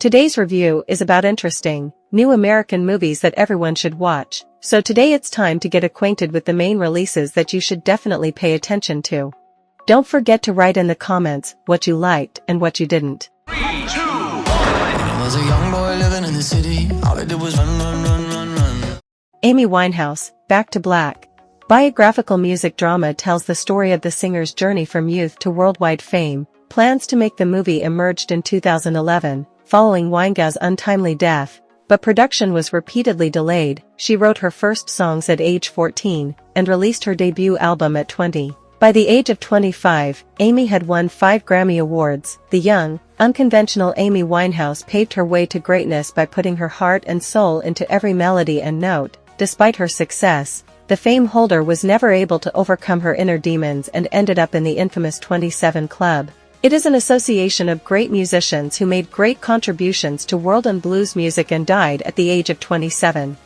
Today's review is about interesting, new American movies that everyone should watch, so today it's time to get acquainted with the main releases that you should definitely pay attention to. Don't forget to write in the comments what you liked and what you didn't. 3, 2, 1. I was a young boy living in the city, all I did was run. Amy Winehouse, Back to Black. Biographical music drama tells the story of the singer's journey from youth to worldwide fame. Plans to make the movie emerged in 2011, following Winehouse's untimely death, but production was repeatedly delayed. She wrote her first songs at age 14, and released her debut album at 20. By the age of 25, Amy had won 5 Grammy Awards. The young, unconventional Amy Winehouse paved her way to greatness by putting her heart and soul into every melody and note. Despite her success, the fame holder was never able to overcome her inner demons and ended up in the infamous 27 Club. It is an association of great musicians who made great contributions to world and blues music and died at the age of 27.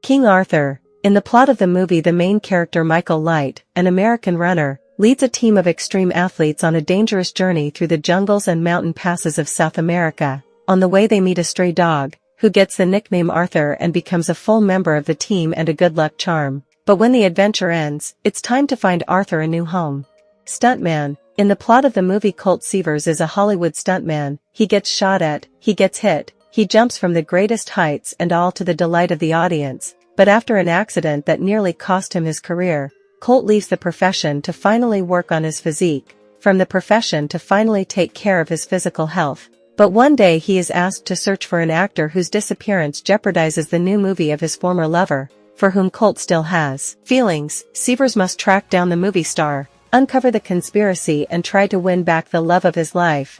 King Arthur. In the plot of the movie, the main character Michael Light, an American runner, leads a team of extreme athletes on a dangerous journey through the jungles and mountain passes of South America. On the way they meet a stray dog, who gets the nickname Arthur and becomes a full member of the team and a good luck charm. But when the adventure ends, it's time to find Arthur a new home. Stuntman. In the plot of the movie, Colt Seavers is a Hollywood stuntman. He gets shot at, he gets hit, he jumps from the greatest heights, and all to the delight of the audience. But after an accident that nearly cost him his career, Colt leaves the profession to finally work on his physique, from the profession to finally take care of his physical health. But one day he is asked to search for an actor whose disappearance jeopardizes the new movie of his former lover, for whom Colt still has feelings. Seavers must track down the movie star, uncover the conspiracy, and try to win back the love of his life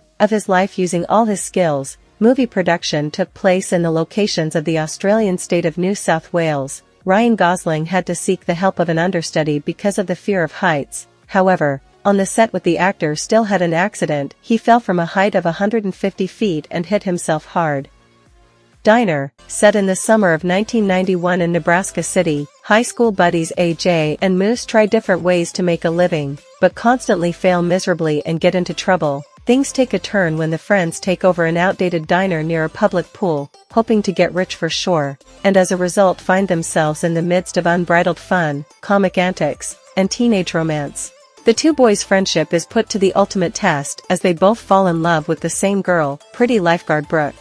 using all his skills. Movie production took place in the locations of the Australian state of New South Wales. Ryan Gosling had to seek the help of an understudy because of the fear of heights. However, on the set with the actor still had an accident. He fell from a height of 150 feet and hit himself hard. Diner. Set in the summer of 1991 in Nebraska City, high school buddies AJ and Moose try different ways to make a living, but constantly fail miserably and get into trouble. Things take a turn when the friends take over an outdated diner near a public pool, hoping to get rich for sure, and as a result find themselves in the midst of unbridled fun, comic antics, and teenage romance. The two boys' friendship is put to the ultimate test as they both fall in love with the same girl, pretty lifeguard Brooke.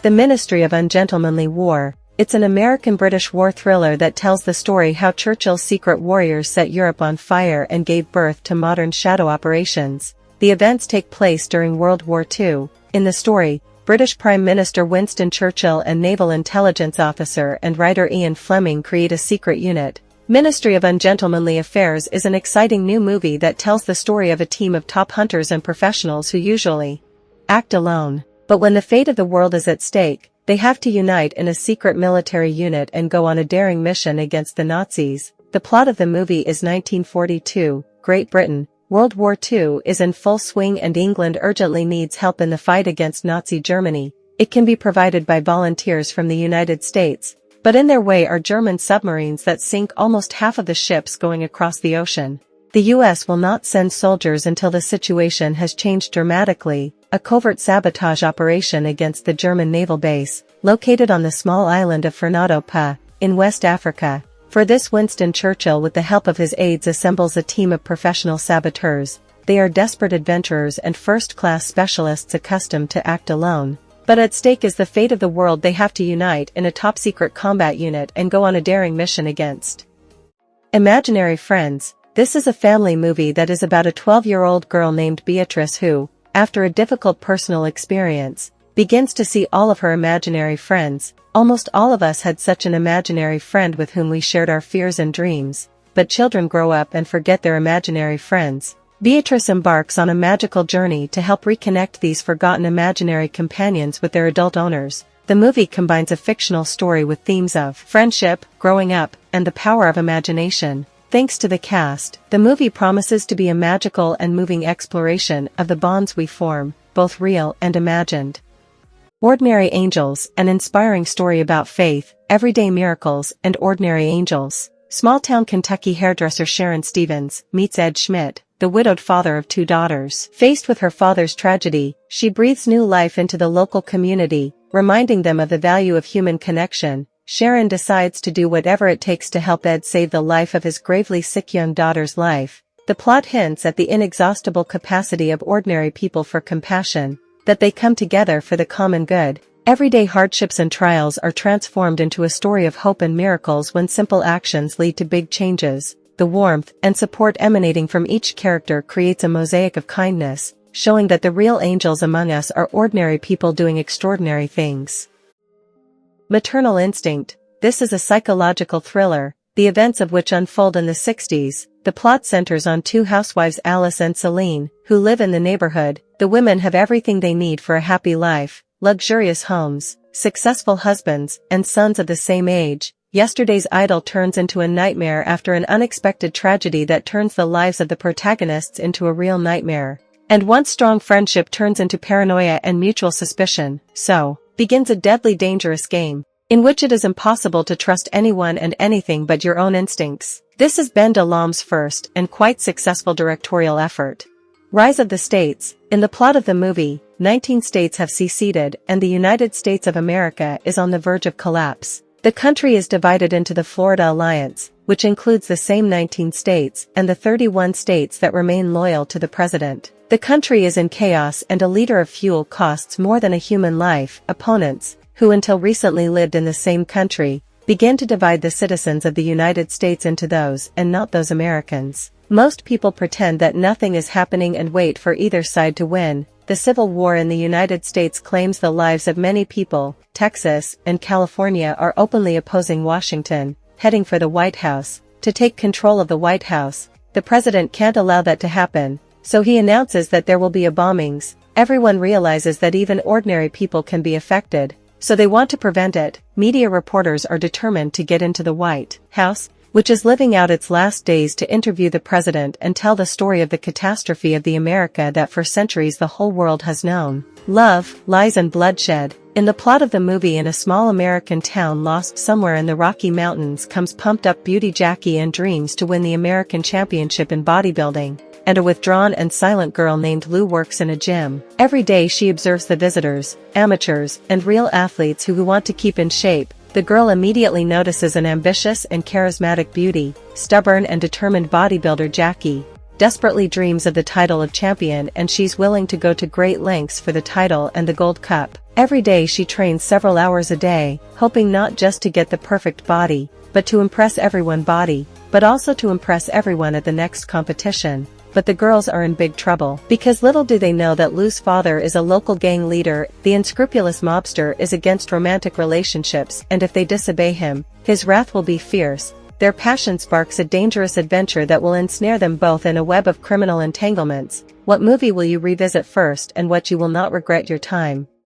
The Ministry of Ungentlemanly War. It's an American-British war thriller that tells the story how Churchill's secret warriors set Europe on fire and gave birth to modern shadow operations. The events take place during World War II. In the story, British Prime Minister Winston Churchill and naval intelligence officer and writer Ian Fleming create a secret unit. Ministry of Ungentlemanly Affairs is an exciting new movie that tells the story of a team of top hunters and professionals who usually act alone. But when the fate of the world is at stake, they have to unite in a secret military unit and go on a daring mission against the Nazis. The plot of the movie is 1942, Great Britain. World War II is in full swing and England urgently needs help in the fight against Nazi Germany. It can be provided by volunteers from the United States, but in their way are German submarines that sink almost half of the ships going across the ocean. The US will not send soldiers until the situation has changed dramatically. A covert sabotage operation against the German naval base, located on the small island of Fernando Pa, in West Africa. For this, Winston Churchill with the help of his aides assembles a team of professional saboteurs. They are desperate adventurers and first-class specialists accustomed to act alone. But at stake is the fate of the world. They have to unite in a top-secret combat unit and go on a daring mission against imaginary friends. This is a family movie that is about a 12-year-old girl named Beatrice who, after a difficult personal experience, begins to see all of her imaginary friends. Almost all of us had such an imaginary friend with whom we shared our fears and dreams, but children grow up and forget their imaginary friends. Beatrice embarks on a magical journey to help reconnect these forgotten imaginary companions with their adult owners. The movie combines a fictional story with themes of friendship, growing up, and the power of imagination. Thanks to the cast, the movie promises to be a magical and moving exploration of the bonds we form, both real and imagined. Ordinary Angels, an inspiring story about faith, everyday miracles, and ordinary angels. Small-town Kentucky hairdresser Sharon Stevens meets Ed Schmidt, the widowed father of 2 daughters. Faced with her father's tragedy, she breathes new life into the local community, reminding them of the value of human connection. Sharon decides to do whatever it takes to help Ed save the life of his gravely sick young daughter's life. The plot hints at the inexhaustible capacity of ordinary people for compassion, that they come together for the common good. Everyday hardships and trials are transformed into a story of hope and miracles when simple actions lead to big changes. The warmth and support emanating from each character creates a mosaic of kindness, showing that the real angels among us are ordinary people doing extraordinary things. Maternal Instinct. This is a psychological thriller, the events of which unfold in the 60s. The plot centers on 2 housewives, Alice and Celine, who live in the neighborhood. The women have everything they need for a happy life: luxurious homes, successful husbands, and sons of the same age. Yesterday's idol turns into a nightmare after an unexpected tragedy that turns the lives of the protagonists into a real nightmare. And once strong friendship turns into paranoia and mutual suspicion, so begins a deadly dangerous game, in which it is impossible to trust anyone and anything but your own instincts. This is Ben Delhome's first and quite successful directorial effort. Rise of the States. In the plot of the movie, 19 states have seceded and the United States of America is on the verge of collapse. The country is divided into the Florida Alliance, which includes the same 19 states, and the 31 states that remain loyal to the president. The country is in chaos and a liter of fuel costs more than a human life. Opponents, who until recently lived in the same country, began to divide the citizens of the United States into those and not those Americans. Most people pretend that nothing is happening and wait for either side to win. The Civil War in the United States claims the lives of many people. Texas and California are openly opposing Washington, heading for the White House. To take control of the White House, the president can't allow that to happen, so he announces that there will be bombings. Everyone realizes that even ordinary people can be affected, so they want to prevent it. Media reporters are determined to get into the White House, which is living out its last days, to interview the president and tell the story of the catastrophe of the America that for centuries the whole world has known. Love, Lies and Bloodshed. In the plot of the movie, in a small American town lost somewhere in the Rocky Mountains comes pumped-up beauty Jackie and dreams to win the American championship in bodybuilding, and a withdrawn and silent girl named Lou works in a gym. Every day she observes the visitors, amateurs, and real athletes who want to keep in shape. The girl immediately notices an ambitious and charismatic beauty. Stubborn and determined bodybuilder Jackie desperately dreams of the title of champion, and she's willing to go to great lengths for the title and the gold cup. Every day she trains several hours a day, hoping not just to get the perfect body, but to impress everyone, but also to impress everyone at the next competition. But the girls are in big trouble, because little do they know that Lou's father is a local gang leader. The unscrupulous mobster is against romantic relationships, and if they disobey him, his wrath will be fierce. Their passion sparks a dangerous adventure that will ensnare them both in a web of criminal entanglements. What movie will you revisit first, and what you will not regret your time?